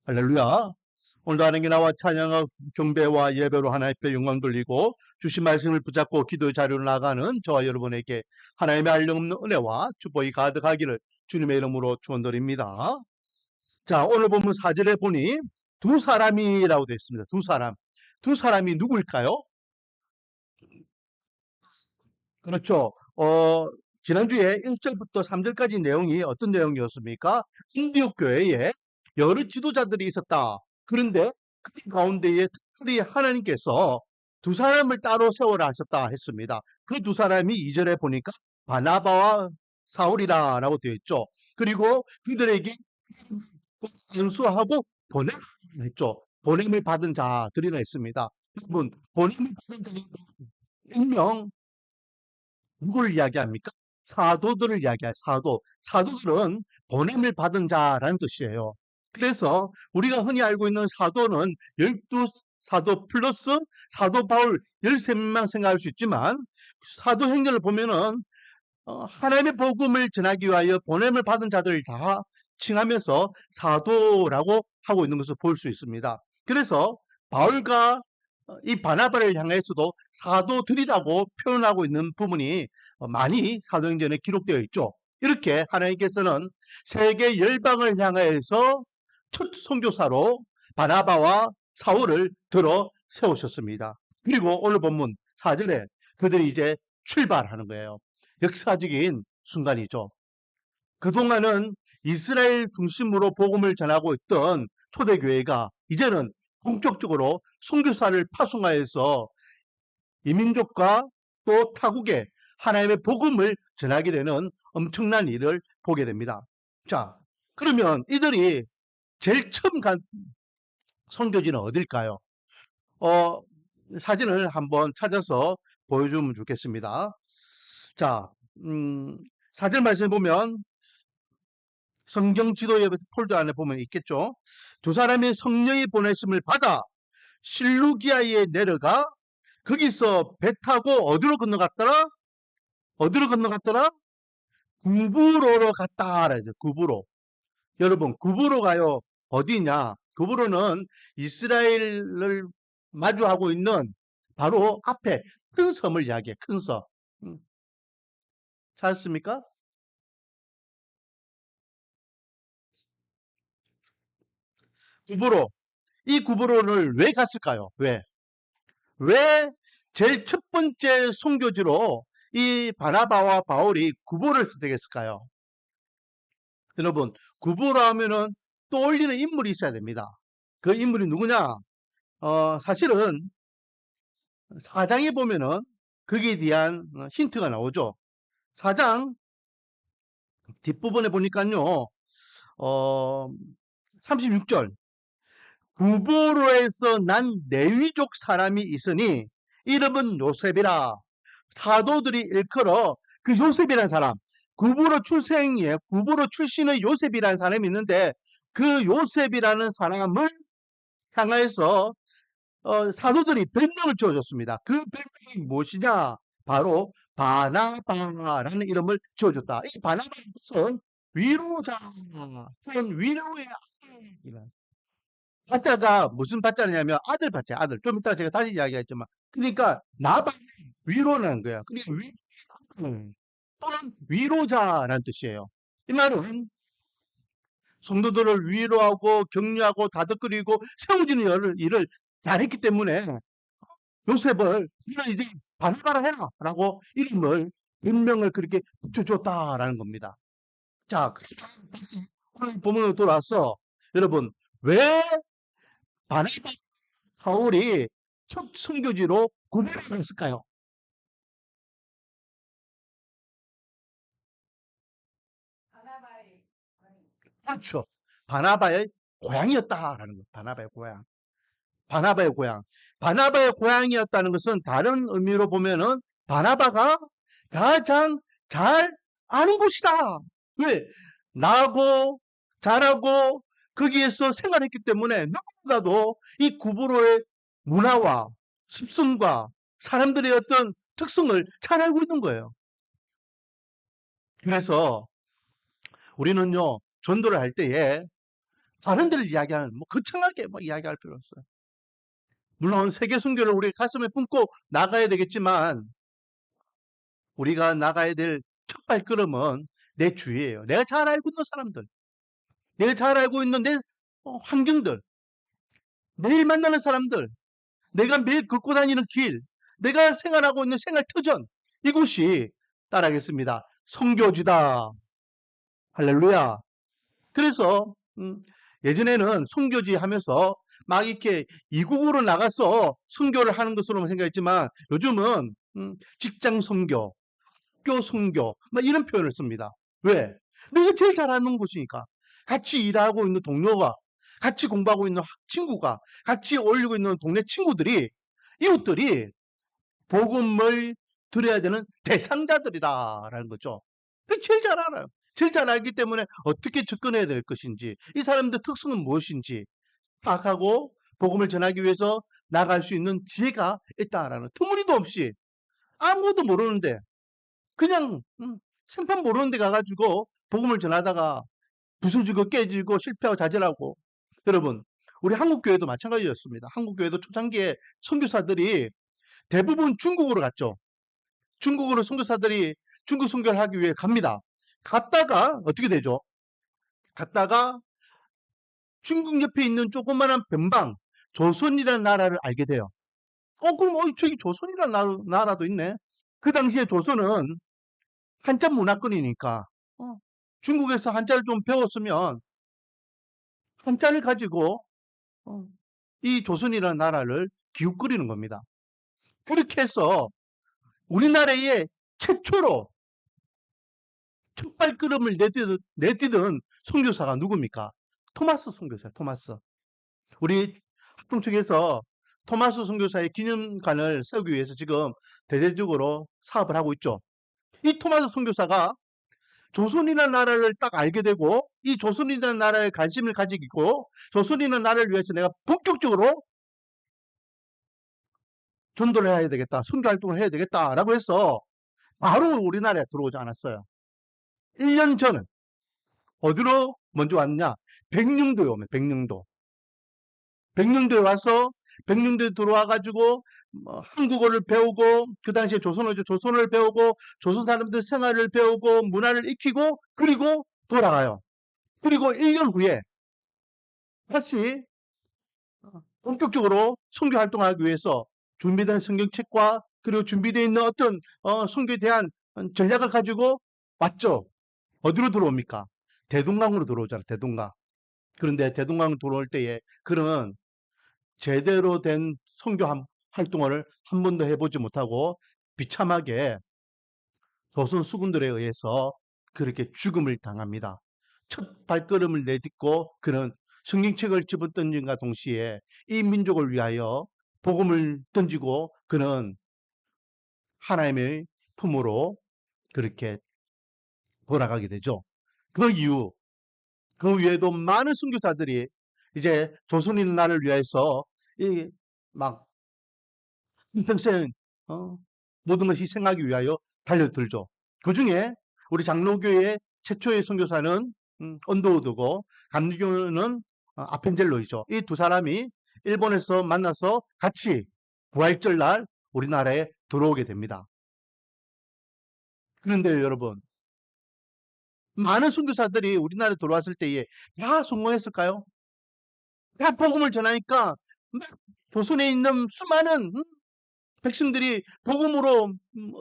할렐루야. 오늘도 하나님께 나와 찬양과 경배와 예배로 하나님께 영광 돌리고 주신 말씀을 붙잡고 기도의 자리로 나가는 저와 여러분에게 하나님의 한량없는 은혜와 축복이 가득하기를 주님의 이름으로 축원드립니다. 자, 오늘 본문 4절에 보니 두 사람이라고 되어 있습니다. 두 사람. 두 사람이 누구일까요? 그렇죠. 지난주에 1절부터 3절까지 내용이 어떤 내용이었습니까? 인디옥 교회에 여러 지도자들이 있었다. 그런데 그 가운데에 특별히 하나님께서 두 사람을 따로 세워라 하셨다 했습니다. 그 두 사람이 2절에 보니까 바나바와 사울이라고 되어 있죠. 그리고 그들에게 안수하고 보냄 했죠. 보냄을 받은 자들이라 했습니다. 여러분, 보냄을 받은 자는 일명 누구를 이야기합니까? 사도들을 이야기해요. 사도들은 보냄을 받은 자라는 뜻이에요. 그래서 우리가 흔히 알고 있는 사도는 12사도 플러스 사도 바울 13명 생각할 수 있지만 사도행전을 보면은 하나님의 복음을 전하기 위하여 보냄을 받은 자들을 다 칭하면서 사도라고 하고 있는 것을 볼 수 있습니다. 그래서 바울과 이 바나바를 향해서도 사도들이라고 표현하고 있는 부분이 많이 사도행전에 기록되어 있죠. 이렇게 하나님께서는 세계 열방을 향해서 첫 선교사로 바나바와 사울을 들어 세우셨습니다. 그리고 오늘 본문 4절에 그들이 이제 출발하는 거예요. 역사적인 순간이죠. 그동안은 이스라엘 중심으로 복음을 전하고 있던 초대교회가 이제는 본격적으로 선교사를 파송하여서 이민족과 또 타국에 하나님의 복음을 전하게 되는 엄청난 일을 보게 됩니다. 자, 그러면 이들이 제일 처음 간 선교지는 어딜까요? 어, 사진을 한번 찾아서 보여주면 좋겠습니다. 자, 사진 말씀 보면 성경 지도의 폴더 안에 보면 있겠죠. 두 사람이 성령의 보내심을 받아 실루기아에 내려가 거기서 배 타고 어디로 건너갔더라? 어디로 건너갔더라? 구브로로 갔다. 구브로. 여러분, 구브로가요. 어디냐? 구브로는 이스라엘을 마주하고 있는 바로 앞에 큰 섬을 이야기해. 큰 섬. 찾았습니까? 구브로. 이 구브로를 왜 갔을까요? 왜? 왜 제일 첫 번째 선교지로 이 바나바와 바울이 구보를 선택했을까요? 여러분, 구보라 하면은 떠올리는 인물이 있어야 됩니다. 그 인물이 누구냐? 사실은 사장에 보면은 거기에 대한 힌트가 나오죠. 사장 뒷부분에 보니까요, 36절. 구보로에서 난 레위족 사람이 있으니 이름은 요셉이라. 사도들이 일컬어 그 요셉이라는 사람, 구보로 출생이에요. 구보로 출신의 요셉이라는 사람이 있는데 그 요셉이라는 사람을 향해서 사도들이 별명을 지어줬습니다. 그 별명이 무엇이냐? 바로 바나바라는 이름을 지어줬다. 이 바나바는 무슨 위로자, 또는 위로의 아들이라. 바자가 무슨 바자냐면 아들 바자, 아들. 좀 이따 제가 다시 이야기하겠지만, 그러니까 나바 위로라는 거야. 그러니까 또는 위로자라는 뜻이에요. 이 말은 성도들을 위로하고 격려하고 다독거리고 세워주는 일을 잘했기 때문에 요셉을 이걸 이제 바나바라 해라라고 이름을 별명을 그렇게 붙여줬다라는 겁니다. 자, 다시 오늘 본문으로 돌아와서 여러분 왜 바나바 사울이 첫 선교지로 구별을 했을까요? 그렇죠. 바나바의 고향이었다라는 것. 바나바의 고향. 바나바의 고향. 바나바의 고향이었다는 것은 다른 의미로 보면은 바나바가 가장 잘 아는 곳이다. 왜? 나고 자라고 거기에서 생활했기 때문에 누구보다도 이 구부로의 문화와 습성과 사람들의 어떤 특성을 잘 알고 있는 거예요. 그래서 우리는요, 전도를 할 때에 다른 데를 이야기하는, 거창하게 이야기할 필요 없어요. 물론 세계 선교를 우리 가슴에 품고 나가야 되겠지만, 우리가 나가야 될 첫 발걸음은 내 주위예요. 내가 잘 알고 있는 사람들, 내가 잘 알고 있는 내 환경들, 매일 만나는 사람들, 내가 매일 걷고 다니는 길, 내가 생활하고 있는 생활 터전, 이곳이 따라하겠습니다. 선교지다. 할렐루야. 그래서 예전에는 선교지 하면서 막 이렇게 이국으로 나가서 선교를 하는 것으로만 생각했지만, 요즘은 직장 선교, 학교 선교 이런 표현을 씁니다. 왜? 내가 제일 잘 아는 곳이니까. 같이 일하고 있는 동료가, 같이 공부하고 있는 친구가, 같이 어울리고 있는 동네 친구들이, 이웃들이 복음을 들어야 되는 대상자들이다라는 거죠. 제일 잘 알아요. 제일 잘 알기 때문에 어떻게 접근해야 될 것인지, 이 사람들 특성은 무엇인지 파악하고 복음을 전하기 위해서 나갈 수 있는 지혜가 있다라는, 터무니도 없이 아무것도 모르는데 그냥 생판 모르는 데 가가지고 복음을 전하다가 부서지고 깨지고 실패하고 좌절하고. 여러분, 우리 한국교회도 마찬가지였습니다. 한국교회도 초창기에 선교사들이 대부분 중국으로 갔죠. 중국으로 선교사들이 중국 선교를 하기 위해 갑니다. 갔다가 어떻게 되죠? 갔다가 중국 옆에 있는 조그마한 변방, 조선이라는 나라를 알게 돼요. 그럼 저기 조선이라는 나라도 있네. 그 당시에 조선은 한자 문화권이니까 중국에서 한자를 좀 배웠으면 한자를 가지고 이 조선이라는 나라를 기웃거리는 겁니다. 그렇게 해서 우리나라에 최초로 첫 발걸음을 내디딘 선교사가 누굽니까? 토마스 선교사예요. 토마스. 우리 학동 측에서 토마스 선교사의 기념관을 세우기 위해서 지금 대대적으로 사업을 하고 있죠. 이 토마스 선교사가 조선이라는 나라를 딱 알게 되고, 이 조선이라는 나라에 관심을 가지고 조선이라는 나라를 위해서 내가 본격적으로 전도를 해야 되겠다, 선교 활동을 해야 되겠다라고 해서 바로 우리나라에 들어오지 않았어요. 1년 전 어디로 먼저 왔냐? 백령도에 오면 백령도. 백령도에 와서 백령도에 들어와 가지고 한국어를 배우고, 그 당시에 조선어죠. 조선어를 배우고 조선 사람들 생활을 배우고 문화를 익히고, 그리고 돌아가요. 그리고 1년 후에 다시 본격적으로 선교 활동하기 위해서 준비된 성경책과 그리고 준비되어 있는 어떤 선교에 대한 전략을 가지고 왔죠. 어디로 들어옵니까? 대동강으로 들어오잖아요. 대동강. 그런데 대동강 들어올 때에 그런 제대로 된 선교 활동을 한 번도 해보지 못하고 비참하게 조선 수군들에 의해서 그렇게 죽음을 당합니다. 첫 발걸음을 내딛고 그는 성경책을 집어던진과 동시에 이 민족을 위하여 복음을 던지고 그는 하나님의 품으로 그렇게 돌아가게 되죠. 그 이후 그 외에도 많은 선교사들이 이제 조선인 나를 위해서 이막 평생 모든 걸 희생하기 위하여 달려들죠. 그 중에 우리 장로교의 최초의 선교사는 언더우드고, 감리교는 아펜젤로이죠. 이 두 사람이 일본에서 만나서 같이 부활절 날 우리나라에 들어오게 됩니다. 그런데 여러분, 많은 선교사들이 우리나라에 들어왔을 때에 다 성공했을까요? 다 복음을 전하니까 막 조선에 있는 수많은 백성들이 복음으로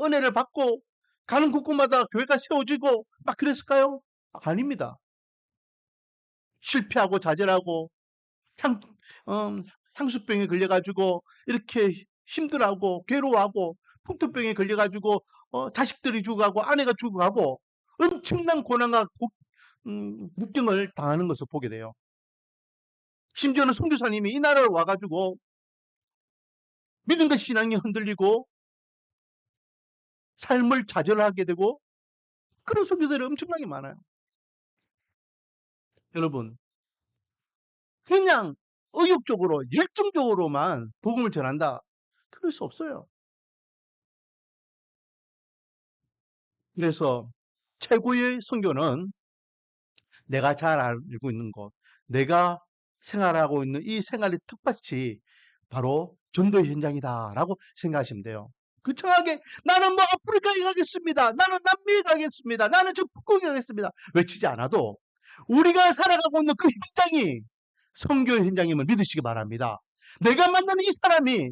은혜를 받고 가는 곳곳마다 교회가 세워지고 막 그랬을까요? 아닙니다. 실패하고 좌절하고 향, 향수병에 걸려가지고 이렇게 힘들어하고 괴로워하고 풍토병에 걸려가지고 자식들이 죽어가고 아내가 죽어가고 엄청난 고난과 걱정을 당하는 것을 보게 돼요. 심지어는 선교사님이 이 나라를 와가지고 믿음과 신앙이 흔들리고 삶을 좌절하게 되고, 그런 선교들이 엄청나게 많아요. 여러분, 그냥 의욕적으로 열정적으로만 복음을 전한다, 그럴 수 없어요. 그래서 최고의 선교는 내가 잘 알고 있는 곳, 내가 생활하고 있는 이 생활의 텃밭이 바로 전도의 현장이다라고 생각하시면 돼요. 그청하게 나는 뭐 아프리카에 가겠습니다. 나는 남미에 가겠습니다. 나는 저 북극에 가겠습니다. 외치지 않아도 우리가 살아가고 있는 그 현장이 선교의 현장임을 믿으시기 바랍니다. 내가 만나는 이 사람이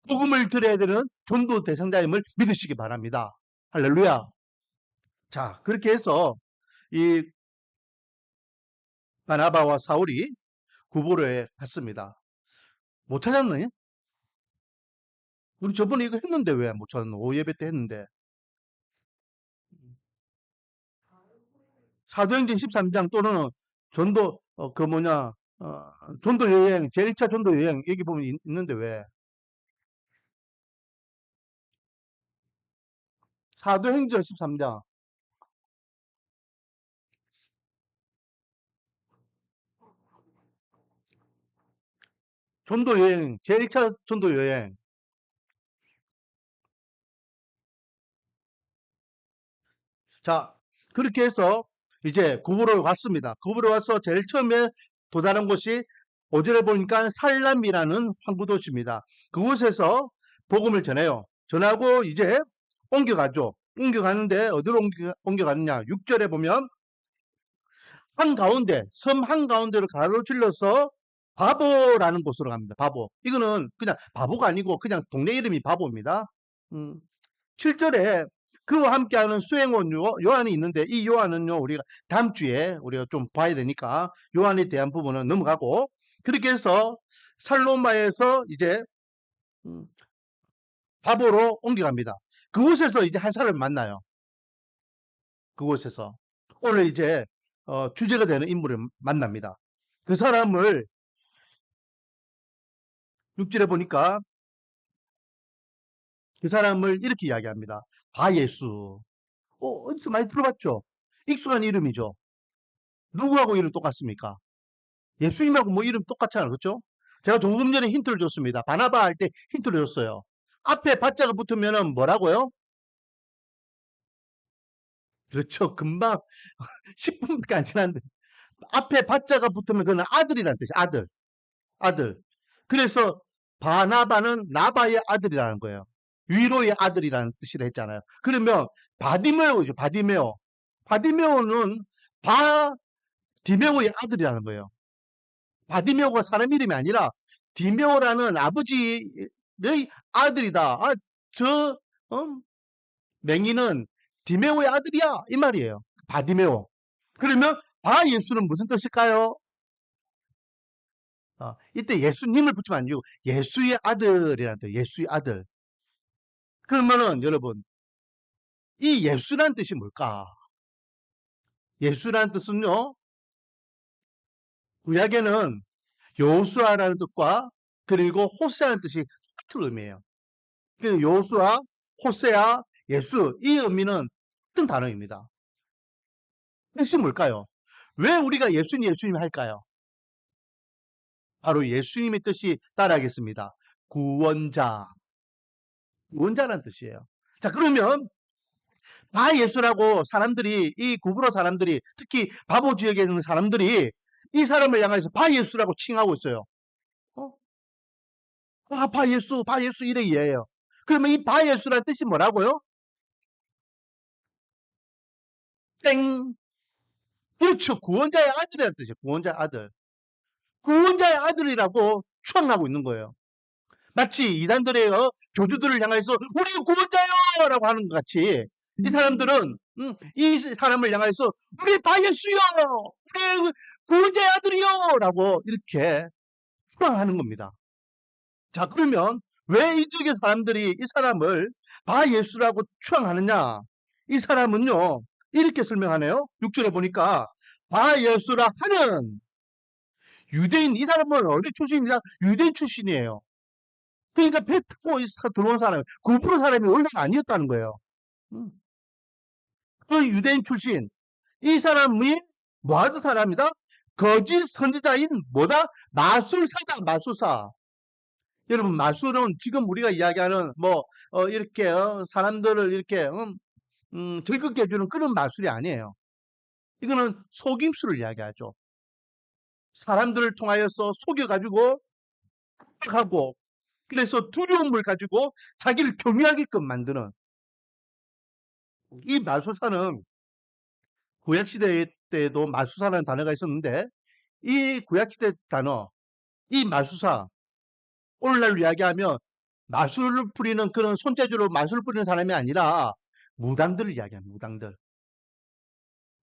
복음을 들어야 되는 전도 대상자임을 믿으시기 바랍니다. 할렐루야. 자, 그렇게 해서 이 바나바와 사울이 구보로에 갔습니다. 못 찾았네? 우리 저번에 이거 했는데 왜 못 찾았노? 오예배 때 했는데. 사도행전 13장 또는 전도, 전도 여행, 제1차 전도 여행, 여기 보면 있는데 왜? 사도행전 13장. 전도 여행, 제1차 전도 여행. 자, 그렇게 해서 이제 구부로 왔습니다. 구부로 와서 제일 처음에 도달한 곳이 오전에 보니까 살람이라는 항구 도시입니다. 그곳에서 복음을 전해요. 전하고 이제 옮겨가죠. 옮겨가는데 어디로 옮겨가느냐? 6절에 보면 한가운데, 섬 한가운데를 가로질러서 바보라는 곳으로 갑니다. 바보. 이거는 그냥 바보가 아니고 그냥 동네 이름이 바보입니다. 7절에 그와 함께하는 수행원 요한이 있는데 이 요한은요 우리가 다음 주에 우리가 좀 봐야 되니까 요한에 대한 부분은 넘어가고 그렇게 해서 살로마에서 이제 바보로 옮겨갑니다. 그곳에서 이제 한 사람을 만나요. 그곳에서 오늘 이제 주제가 되는 인물을 만납니다. 그 사람을 6절에 보니까 그 사람을 이렇게 이야기합니다. 바예수. 어디서 많이 들어봤죠? 익숙한 이름이죠. 누구하고 이름 똑같습니까? 예수님하고 뭐 이름 똑같잖아요. 그렇죠? 제가 조금 전에 힌트를 줬습니다. 바나바 할 때 힌트를 줬어요. 앞에 바자가 붙으면 뭐라고요? 그렇죠. 금방 10분밖에 안 지났는데 앞에 바자가 붙으면 그건 아들이라는 뜻이에요. 아들. 아들. 그래서 바나바는 나바의 아들이라는 거예요. 위로의 아들이라는 뜻이라 했잖아요. 그러면 바디메오죠. 바디메오. 바디메오는 디메오의 아들이라는 거예요. 바디메오가 사람 이름이 아니라 디메오라는 아버지의 아들이다. 저 맹인은 디메오의 아들이야. 이 말이에요. 바디메오. 그러면 예수는 무슨 뜻일까요? 이때 예수님을 붙이면 안 되고 예수의 아들이라는 뜻. 예수의 아들. 그러면은 여러분 이 예수란 뜻이 뭘까? 예수란 뜻은요. 구약에는 여호수아라는 뜻과 그리고 호세아라는 뜻이 같은 의미예요. 그 여호수아, 호세아, 예수 이 의미는 같은 단어입니다. 뜻이 뭘까요? 왜 우리가 예수님 할까요? 바로 예수님의 뜻이 따라하겠습니다. 구원자, 구원자라는 뜻이에요. 자, 그러면 예수라고 사람들이 이 구부로 사람들이 특히 바보 지역에 있는 사람들이 이 사람을 향해서 예수라고 칭하고 있어요. 어? 바 예수 이래 이해해요. 그러면 이 예수라는 뜻이 뭐라고요? 땡. 그렇죠. 구원자의 아들이라는 뜻이에요. 구원자의 아들. 구원자의 아들이라고 추앙하고 있는 거예요. 마치 이단들의 교주들을 향해서 우리 구원자요! 라고 하는 것 같이 이 사람들은 이 사람을 향해서 우리 예수요! 우리 구원자의 아들이요! 라고 이렇게 추앙하는 겁니다. 자, 그러면 왜 이쪽의 사람들이 이 사람을 예수라고 추앙하느냐? 이 사람은요, 이렇게 설명하네요. 6절에 보니까 예수라 하는 유대인, 이 사람은 어디 출신이냐? 유대인 출신이에요. 그러니까 배 타고 들어온 사람이, 구부로 사람이 원래가 아니었다는 거예요. 그 유대인 출신, 이 사람이 뭐 하던 사람이다? 거짓 선지자인 뭐다? 마술사다, 마술사. 여러분, 마술은 지금 우리가 이야기하는 이렇게 사람들을 이렇게 즐겁게 해주는 그런 마술이 아니에요. 이거는 속임수를 이야기하죠. 사람들을 통하여서 속여가지고 하고, 그래서 두려움을 가지고 자기를 교미하게끔 만드는 이 마술사는 구약시대 때도 마술사라는 단어가 있었는데, 이 구약시대 단어, 이 마술사, 오늘날 이야기하면 마술을 부리는 그런 손재주로 마술을 부리는 사람이 아니라 무당들을 이야기합니다. 무당들.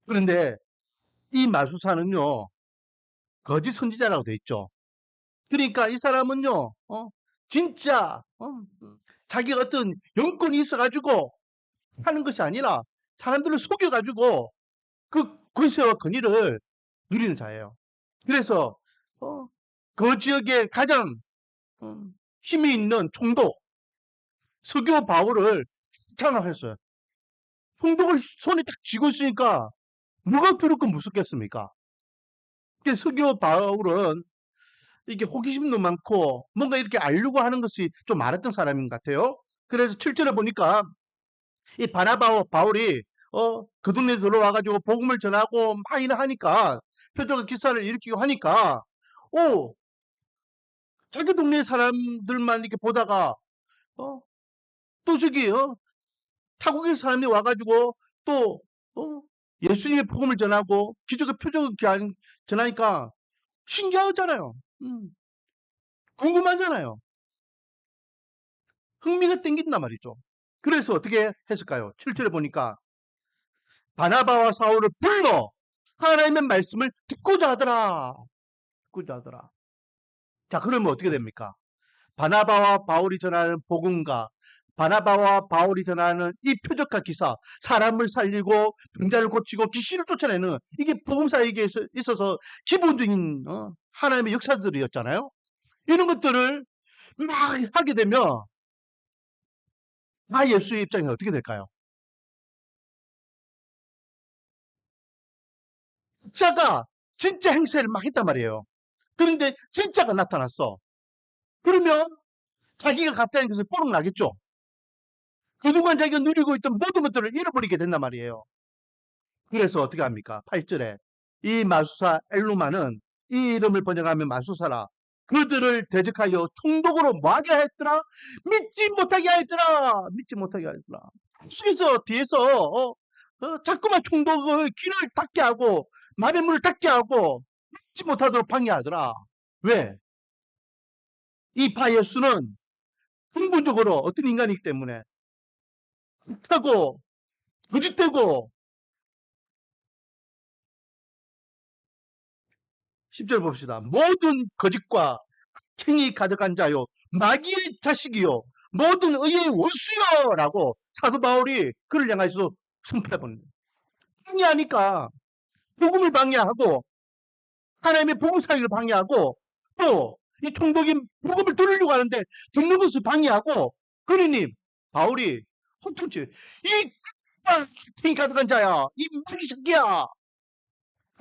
그런데 이 마술사는요, 거짓 선지자라고 돼 있죠. 그러니까 이 사람은요, 진짜 자기가 어떤 영권이 있어가지고 하는 것이 아니라 사람들을 속여가지고 그 권세와 권위를 누리는 자예요. 그래서 그 지역에 가장 힘이 있는 총독 서교 바울을 창합했어요. 총독을 손에 딱 쥐고 있으니까 누가 두렵고 무섭겠습니까? 서교 바울은 이게 호기심도 많고 뭔가 이렇게 알려고 하는 것이 좀 많았던 사람인 것 같아요. 그래서 7절에 보니까 이 바나바와 바울이 그 동네에 들어와가지고 복음을 전하고 막 이래 하니까 표적의 기사를 일으키고 하니까 자기 동네 사람들만 이렇게 보다가 또 저기 타국의 사람이 와가지고 또 예수님의 복음을 전하고 기적의 표적을 전하니까 신기하잖아요. 궁금하잖아요. 흥미가 땡긴단 말이죠. 그래서 어떻게 했을까요? 7절에 보니까 바나바와 사울을 불러 하나님의 말씀을 듣고자 하더라. 듣고자 하더라. 자, 그러면 어떻게 됩니까? 바나바와 바울이 전하는 복음과 바나바와 바울이 전하는 이 표적과 기사, 사람을 살리고 병자를 고치고 귀신을 쫓아내는 이게 복음사에게 있어서 기본적인 하나님의 역사들이었잖아요. 이런 것들을 막 하게 되면 예수의 입장이 어떻게 될까요? 진짜가 진짜 행세를 막 했단 말이에요. 그런데 진짜가 나타났어. 그러면 자기가 갔다는 것을 뽀록 나겠죠. 그동안 자기가 누리고 있던 모든 것들을 잃어버리게 된단 말이에요. 그래서 어떻게 합니까? 8절에 이 마수사 엘루마는 이 이름을 번역하면 마수사라. 그들을 대적하여 총독으로 뭐하게 했더라? 믿지 못하게 하였더라. 믿지 못하게 하였더라. 속에서 뒤에서 자꾸만 총독의 귀를 닫게 하고 마음의 문을 닫게 하고 믿지 못하도록 방해하더라. 왜? 이 바예수는 근본적으로 어떤 인간이기 때문에 하고 거짓되고 10절 봅시다. 모든 거짓과 킹이 가득한 자요 마귀의 자식이요 모든 의의 원수요 라고 사도 바울이 그를 향해서 선포해버립니다. 방해하니까 복음을 방해하고 하나님의 복음 사역을 방해하고 또 이 총독이 복음을 들으려고 하는데 듣는 것을 방해하고 그러니 바울이 헛통치 이 킹이 가득한 자야 이 마귀 새끼야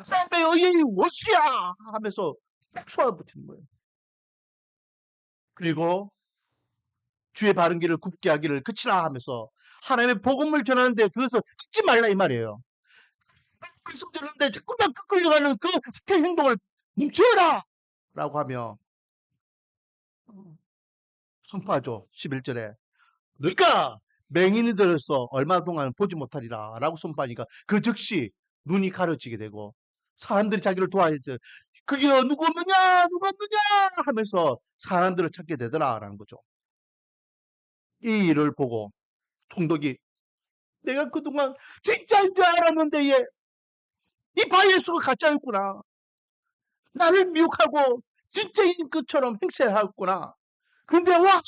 삶의 의의 원수야 하면서 쏘아붙이는 거예요. 그리고 주의 바른 길을 굽게 하기를 그치라 하면서 하나님의 복음을 전하는데 그것을 듣지 말라 이 말이에요. 말씀 들었는데 자꾸만 끌려가는 그 행동을 멈춰라! 라고 하며 선포하죠. 11절에 너희가 맹인이들로서 얼마 동안 보지 못하리라 라고 선포하니까 그 즉시 눈이 가려지게 되고 사람들이 자기를 도와야 돼. 그게 누구 없느냐 누구 없느냐 하면서 사람들을 찾게 되더라 라는 거죠. 이 일을 보고 총독이 내가 그동안 진짜인 줄 알았는데 얘 이 바예수가 가짜였구나. 나를 미혹하고 진짜인 것처럼 행세하였구나. 근데 와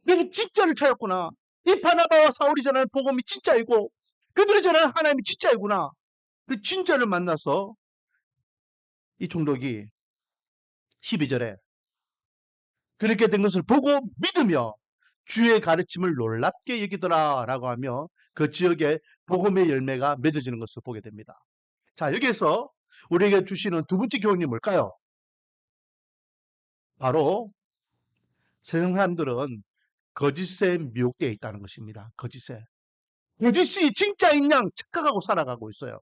내가 진짜를 찾았구나. 이 바나바와 사울이 전하는 복음이 진짜이고 그들이 전하는 하나님이 진짜이구나. 그 진짜를 만나서 이 총독이 12절에 그렇게 된 것을 보고 믿으며 주의 가르침을 놀랍게 여기더라 라고 하며 그 지역에 복음의 열매가 맺어지는 것을 보게 됩니다. 자, 여기에서 우리에게 주시는 두 번째 교훈이 뭘까요? 바로 세상 사람들은 거짓에 미혹되어 있다는 것입니다. 거짓에. 거짓이 진짜인 양 착각하고 살아가고 있어요.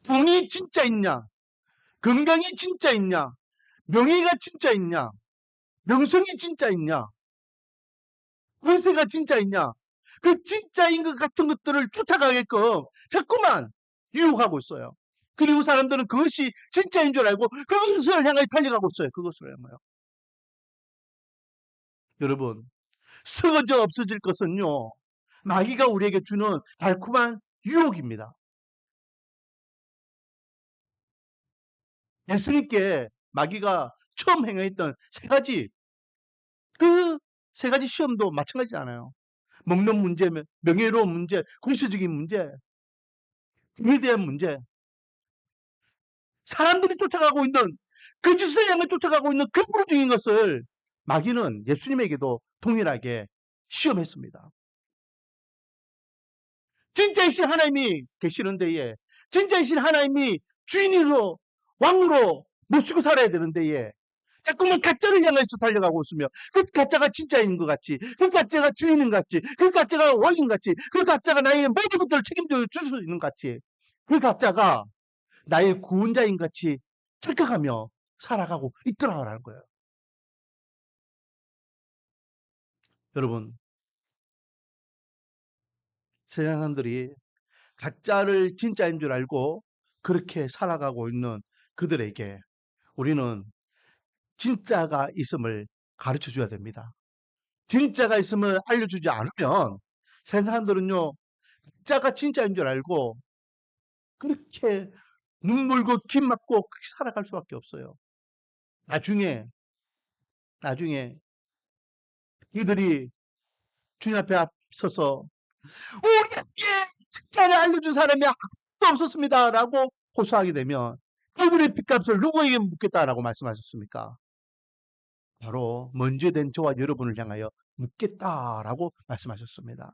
돈이 진짜인 양, 건강이 진짜 있냐? 명예가 진짜 있냐? 명성이 진짜 있냐? 권세가 진짜 있냐? 그 진짜인 것 같은 것들을 쫓아가게끔 자꾸만 유혹하고 있어요. 그리고 사람들은 그것이 진짜인 줄 알고 그것을 향해 달려가고 있어요. 그것을 향하여. 여러분, 썩어져 없어질 것은요, 마귀가 우리에게 주는 달콤한 유혹입니다. 예수님께 마귀가 처음 행했던 그 세 가지 시험도 마찬가지잖아요. 먹는 문제, 명예로운 문제, 군사적인 문제, 등에 대한 문제, 사람들이 쫓아가고 있는 그 짓을 향해 쫓아가고 있는 그 부르중인 것을 마귀는 예수님에게도 동일하게 시험했습니다. 진짜이신 하나님이 계시는 데에, 진짜이신 하나님이 주인으로 왕으로 모시고 살아야 되는 데에 자꾸만 가짜를 향해서 달려가고 있으며 그 가짜가 진짜인 것 같이, 그 가짜가 주인인 것 같이, 그 가짜가 왕인 것 같이, 그 가짜가 나의 모든 것들을 책임져 줄 수 있는 것 같이, 그 가짜가 나의 구원자인 것 같이 착각하며 살아가고 있더라라는 거예요. 여러분, 세상 사람들이 가짜를 진짜인 줄 알고 그렇게 살아가고 있는 그들에게 우리는 진짜가 있음을 가르쳐 줘야 됩니다. 진짜가 있음을 알려주지 않으면 세상 사람들은요, 가짜가 진짜인 줄 알고 그렇게 눈물고 긴 맞고 그렇게 살아갈 수밖에 없어요. 나중에 이들이 주님 앞에 서서 우리에게 진짜를 알려준 사람이 아무도 없었습니다라고 호소하게 되면 그들의 핏값을 누구에게 묻겠다라고 말씀하셨습니까? 바로 먼저 된 저와 여러분을 향하여 묻겠다라고 말씀하셨습니다.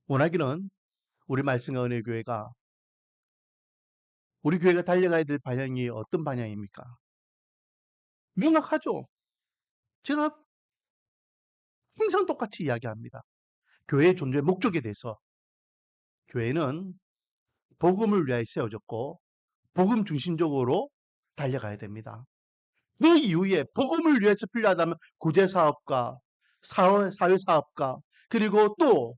원하기는 우리 말씀과 은혜교회가 우리 교회가 달려가야 될 방향이 어떤 방향입니까? 명확하죠. 제가 항상 똑같이 이야기합니다. 교회의 존재 목적에 대해서 교회는 복음을 위하여 세워졌고 복음 중심적으로 달려가야 됩니다. 그 이후에 복음을 위해서 필요하다면 구제사업과 사회사업과 그리고 또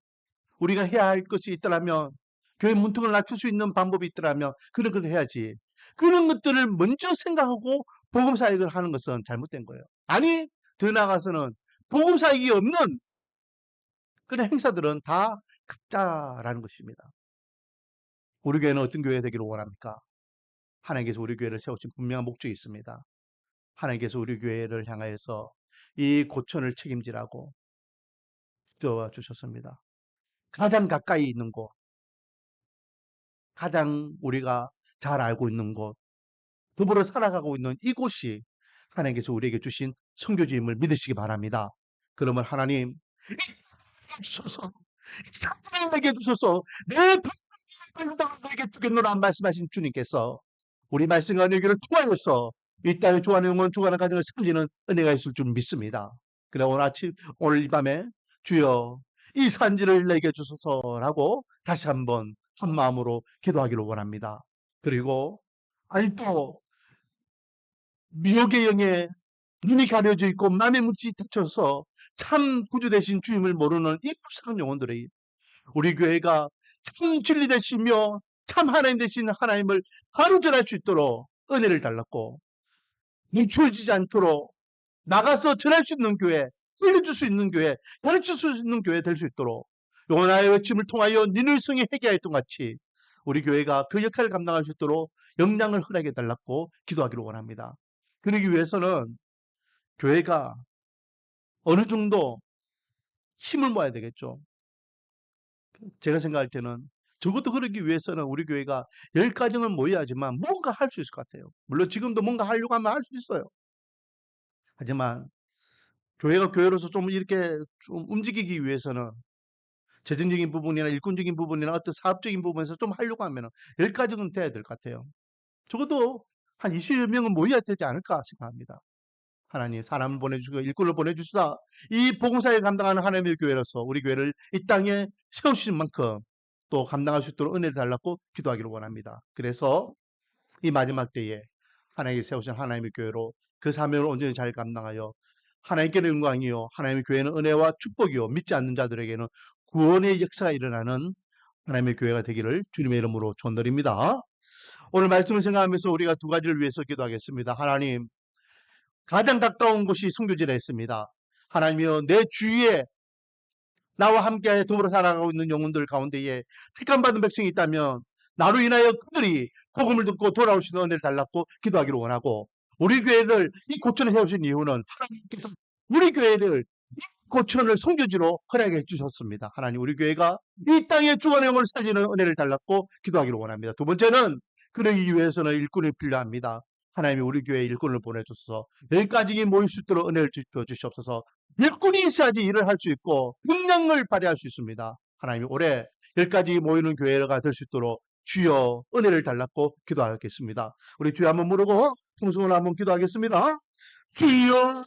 우리가 해야 할 것이 있더라면 교회 문턱을 낮출 수 있는 방법이 있더라면 그런 걸 해야지. 그런 것들을 먼저 생각하고 복음 사역을 하는 것은 잘못된 거예요. 아니 더 나아가서는 복음 사역이 없는 그런 행사들은 다 가짜라는 것입니다. 우리 교회는 어떤 교회 되기를 원합니까? 하나님께서 우리 교회를 세우신 분명한 목적이 있습니다. 하나님께서 우리 교회를 향하여서 이 고천을 책임지라고 주셨습니다. 가장 가까이 있는 곳, 가장 우리가 잘 알고 있는 곳, 더불어 살아가고 있는 이곳이 하나님께서 우리에게 주신 선교지임을 믿으시기 바랍니다. 그러면 하나님 주소서, 사랑에게 주소서, 내 백성을 내게 주겠노라 말씀하신 주님께서 우리 말씀과 은혜를 통하여서 이 땅에 주하는 영혼, 주하는 가정을 살리는 은혜가 있을 줄 믿습니다. 그래 오늘 이 밤에 주여 이 산지를 내게 주소서라고 다시 한번 한 마음으로 기도하기를 원합니다. 그리고 아니 또 미혹의 영에 눈이 가려져 있고 마음의 묻이 닫혀서 참 구주 되신 주님을 모르는 이 불쌍한 영혼들의 우리 교회가 참 진리 되시며 참 하나님 되신 하나님을 바로 전할 수 있도록 은혜를 달랐고 멈춰지지 않도록 나가서 전할 수 있는 교회, 흘려줄 수 있는 교회, 가르칠 수 있는 교회 될 수 있도록 영원하의 외침을 통하여 니늘 성에 회개하였던 같이 우리 교회가 그 역할을 감당할 수 있도록 역량을 허락해 달라고 기도하기를 원합니다. 그러기 위해서는 교회가 어느 정도 힘을 모아야 되겠죠. 제가 생각할 때는 적어도 그러기 위해서는 우리 교회가 10가정을 모여야지만 뭔가 할 수 있을 것 같아요. 물론 지금도 뭔가 하려고 하면 할 수 있어요. 하지만 교회가 교회로서 좀 이렇게 좀 움직이기 위해서는 재정적인 부분이나 일꾼적인 부분이나 어떤 사업적인 부분에서 좀 하려고 하면 10가정은 돼야 될 것 같아요. 적어도 한 20여 명은 모여야 되지 않을까 생각합니다. 하나님 사람을 보내주시고 일꾼을 보내주시사 이 복음사에 감당하는 하나님의 교회로서 우리 교회를 이 땅에 세우시는 만큼 또 감당할 수 있도록 은혜를 달라고 기도하기를 원합니다. 그래서 이 마지막 때에 하나님께 세우신 하나님의 교회로 그 사명을 온전히 잘 감당하여 하나님께는 영광이요 하나님의 교회는 은혜와 축복이요 믿지 않는 자들에게는 구원의 역사가 일어나는 하나님의 교회가 되기를 주님의 이름으로 축원드립니다. 오늘 말씀을 생각하면서 우리가 두 가지를 위해서 기도하겠습니다. 하나님, 가장 가까운 곳이 선교지라 했습니다. 하나님이여, 내 주위에 나와 함께 더불어 살아가고 있는 영혼들 가운데에 택함받은 백성이 있다면 나로 인하여 그들이 복음을 듣고 돌아올 수 있는 은혜를 달라고 기도하기를 원하고, 우리 교회를 이 고천에 세우신 이유는 하나님께서 우리 교회를 이 고천을 선교지로 허락해 주셨습니다. 하나님, 우리 교회가 이 땅의 주관의 영을 살리는 은혜를 달라고 기도하기를 원합니다. 두 번째는 그러기 위해서는 일꾼이 필요합니다. 하나님이 우리 교회에 일꾼을 보내주셔서 10가지 모일 수 있도록 은혜를 주시옵소서. 일꾼이 있어야지 일을 할 수 있고 능력을 발휘할 수 있습니다. 하나님이 올해 10가지 모이는 교회가 될 수 있도록 주여 은혜를 달라고 기도하겠습니다. 우리 주여 한번 부르고 통성을 한번 기도하겠습니다. 주여